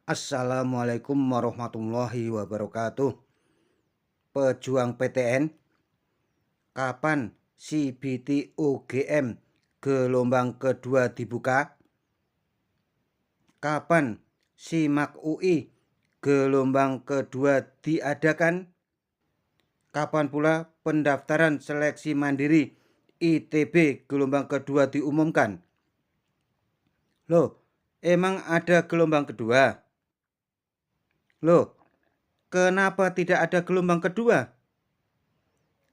Assalamualaikum warahmatullahi wabarakatuh. Pejuang PTN, kapan CBT UGM gelombang kedua dibuka? Kapan SIMAK UI gelombang kedua diadakan? Kapan pula pendaftaran seleksi mandiri ITB gelombang kedua diumumkan? Loh, emang ada gelombang kedua? Loh, kenapa tidak ada gelombang kedua?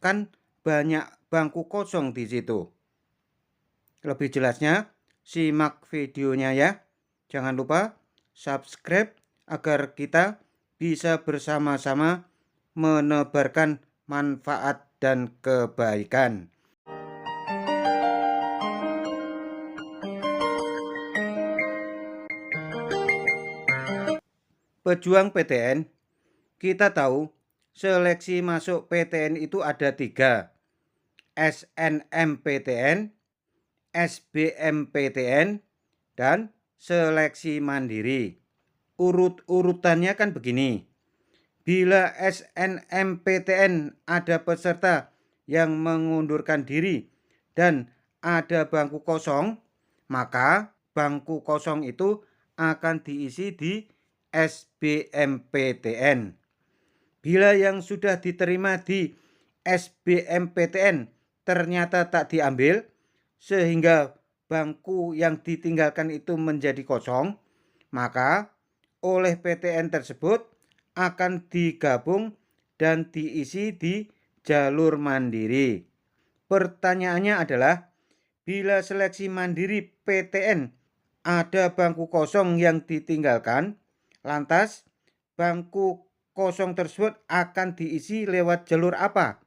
Kan banyak bangku kosong di situ. Lebih jelasnya, simak videonya ya. Jangan lupa subscribe agar kita bisa bersama-sama menebarkan manfaat dan kebaikan. Pejuang PTN, kita tahu seleksi masuk PTN itu ada 3. SNMPTN, SBMPTN, dan seleksi mandiri. Urut-urutannya kan begini. Bila SNMPTN ada peserta yang mengundurkan diri dan ada bangku kosong, maka bangku kosong itu akan diisi di SBMPTN. Bila yang sudah diterima di SBMPTN ternyata tak diambil, sehingga bangku yang ditinggalkan itu menjadi kosong, maka oleh PTN tersebut akan digabung dan diisi di jalur mandiri. Pertanyaannya adalah, bila seleksi mandiri PTN ada bangku kosong yang ditinggalkan, lantas bangku kosong tersebut akan diisi lewat jalur apa?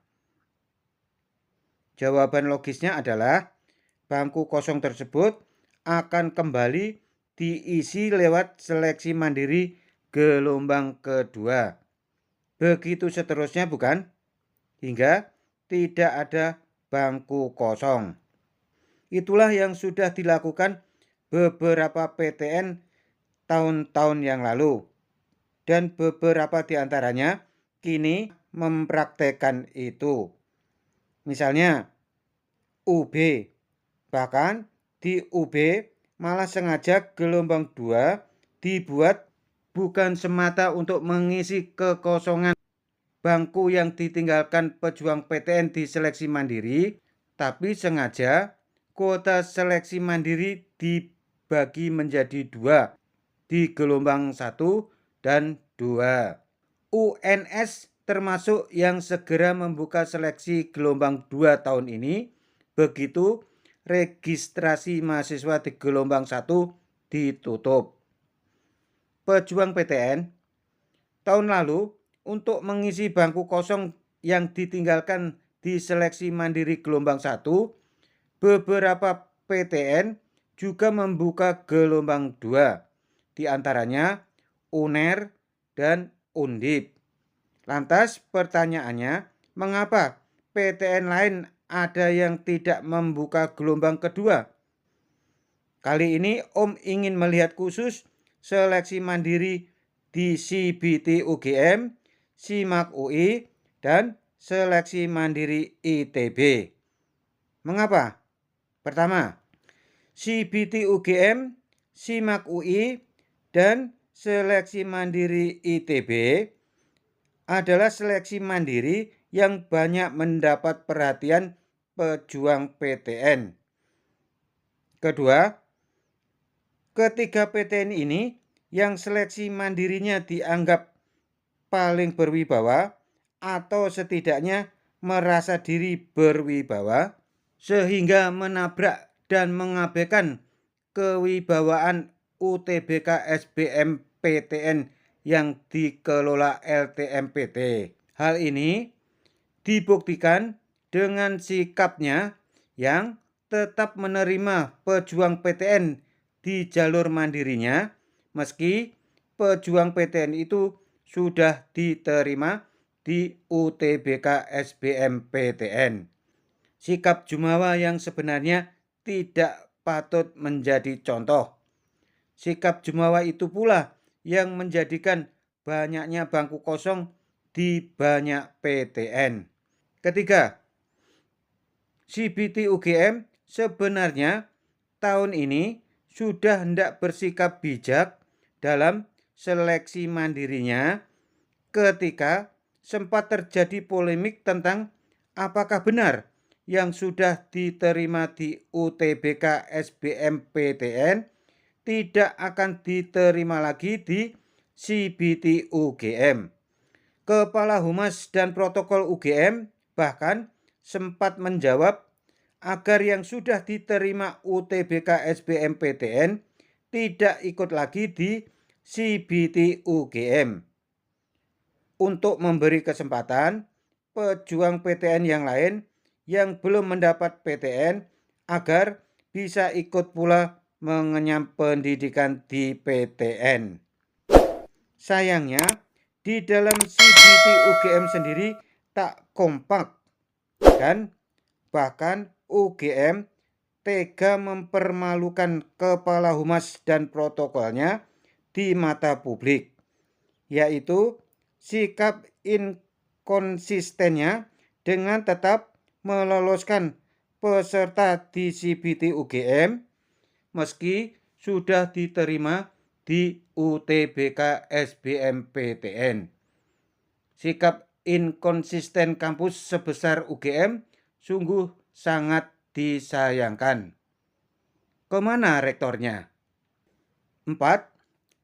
Jawaban logisnya adalah bangku kosong tersebut akan kembali diisi lewat seleksi mandiri gelombang kedua. Begitu seterusnya bukan? Hingga tidak ada bangku kosong. Itulah yang sudah dilakukan beberapa PTN tahun-tahun yang lalu. Dan beberapa di antaranya kini mempraktekkan itu. Misalnya UB, bahkan di UB malah sengaja gelombang 2 dibuat bukan semata untuk mengisi kekosongan bangku yang ditinggalkan pejuang PTN di seleksi mandiri, tapi sengaja kuota seleksi mandiri dibagi menjadi 2 di gelombang 1 dan 2. UNS termasuk yang segera membuka seleksi gelombang 2 tahun ini, begitu registrasi mahasiswa di gelombang 1 ditutup. Pejuang PTN, tahun lalu untuk mengisi bangku kosong yang ditinggalkan di seleksi mandiri gelombang 1, beberapa PTN juga membuka gelombang 2, di antaranya UNER dan Undip. Lantas pertanyaannya, mengapa PTN lain ada yang tidak membuka gelombang kedua? Kali ini Om ingin melihat khusus seleksi mandiri di CBT UGM, SIMAK UI, dan seleksi mandiri ITB. Mengapa? Pertama, CBT UGM, SIMAK UI, dan seleksi mandiri ITB adalah seleksi mandiri yang banyak mendapat perhatian pejuang PTN. Kedua, ketiga PTN ini yang seleksi mandirinya dianggap paling berwibawa atau setidaknya merasa diri berwibawa, sehingga menabrak dan mengabaikan kewibawaan UTBK SBMPTN yang dikelola LTMPT. Hal ini dibuktikan dengan sikapnya yang tetap menerima pejuang PTN di jalur mandirinya, meski pejuang PTN itu sudah diterima di UTBK SBMPTN. Sikap jumawa yang sebenarnya tidak patut menjadi contoh. Sikap jumawa itu pula yang menjadikan banyaknya bangku kosong di banyak PTN. Ketiga, CBT UGM sebenarnya tahun ini sudah hendak bersikap bijak dalam seleksi mandirinya ketika sempat terjadi polemik tentang apakah benar yang sudah diterima di UTBK SBMPTN tidak akan diterima lagi di CBT UGM. Kepala Humas dan Protokol UGM bahkan sempat menjawab agar yang sudah diterima UTBK SBMPTN tidak ikut lagi di CBT UGM. Untuk memberi kesempatan pejuang PTN yang lain yang belum mendapat PTN agar bisa ikut pula mengenyam pendidikan di PTN. Sayangnya, di dalam CBT UGM sendiri tak kompak dan bahkan UGM tega mempermalukan kepala humas dan protokolnya di mata publik, yaitu sikap inkonsistennya dengan tetap meloloskan peserta di CBT UGM meski sudah diterima di UTBK SBMPTN. Sikap inkonsisten kampus sebesar UGM sungguh sangat disayangkan. Kemana rektornya? 4.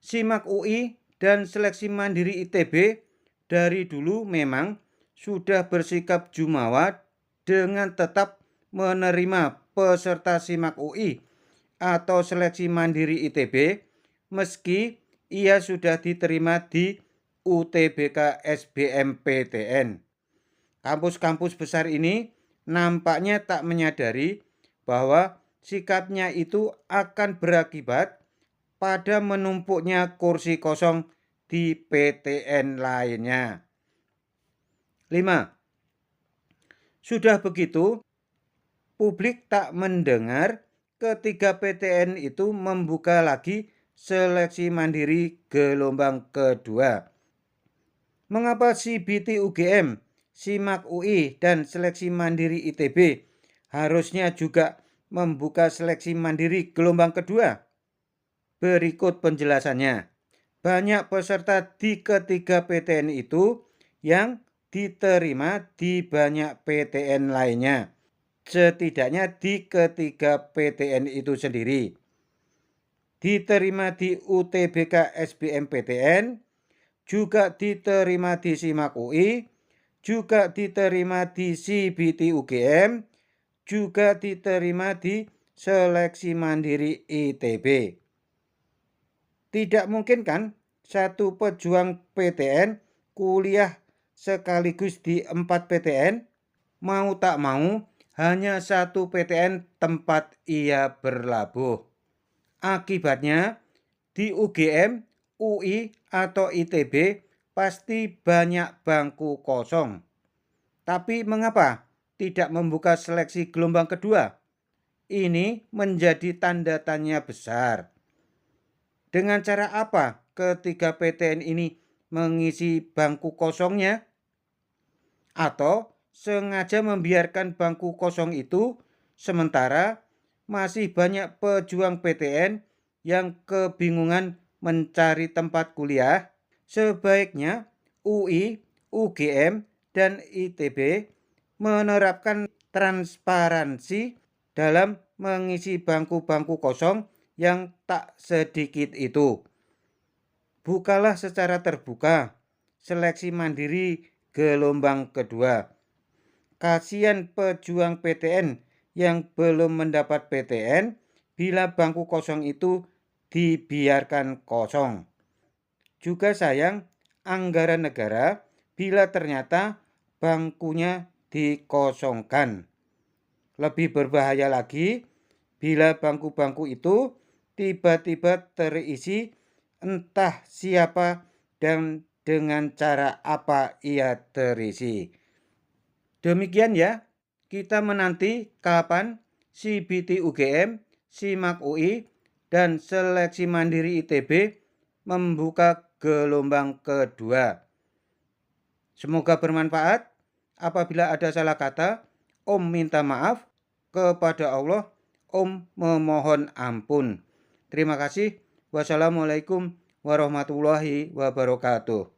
SIMAK UI dan Seleksi Mandiri ITB dari dulu memang sudah bersikap jumawa dengan tetap menerima peserta SIMAK UI atau Seleksi Mandiri ITB meski ia sudah diterima di UTBK SBMPTN. Kampus-kampus besar ini nampaknya tak menyadari bahwa sikapnya itu akan berakibat pada menumpuknya kursi kosong di PTN lainnya. 5. Sudah begitu, publik tak mendengar ketiga PTN itu membuka lagi seleksi mandiri gelombang kedua. Mengapa CBT UGM, SIMAK UI, dan seleksi mandiri ITB harusnya juga membuka seleksi mandiri gelombang kedua? Berikut penjelasannya. Banyak peserta di ketiga PTN itu yang diterima di banyak PTN lainnya, setidaknya di ketiga PTN itu sendiri. Diterima di UTBK SBMPTN, juga diterima di SIMAK UI, juga diterima di CBT UGM, juga diterima di Seleksi Mandiri ITB. Tidak mungkin kan satu pejuang PTN kuliah sekaligus di 4 PTN? Mau tak mau hanya satu PTN tempat ia berlabuh. Akibatnya di UGM, UI atau ITB pasti banyak bangku kosong. Tapi mengapa tidak membuka seleksi gelombang kedua? Ini menjadi tanda tanya besar. Dengan cara apa ketiga PTN ini mengisi bangku kosongnya? Atau sengaja membiarkan bangku kosong itu sementara masih banyak pejuang PTN yang kebingungan mencari tempat kuliah? Sebaiknya UI, UGM, dan ITB menerapkan transparansi dalam mengisi bangku-bangku kosong yang tak sedikit itu. Bukalah secara terbuka seleksi mandiri gelombang kedua. Kasihan pejuang PTN yang belum mendapat PTN bila bangku kosong itu dibiarkan kosong. Juga sayang anggaran negara bila ternyata bangkunya dikosongkan. Lebih berbahaya lagi bila bangku-bangku itu tiba-tiba terisi entah siapa dan dengan cara apa ia terisi. Demikian ya, kita menanti kapan CBT UGM, SIMAK UI, dan Seleksi Mandiri ITB membuka gelombang kedua. Semoga bermanfaat. Apabila ada salah kata, Om minta maaf. Kepada Allah, Om memohon ampun. Terima kasih. Wassalamualaikum warahmatullahi wabarakatuh.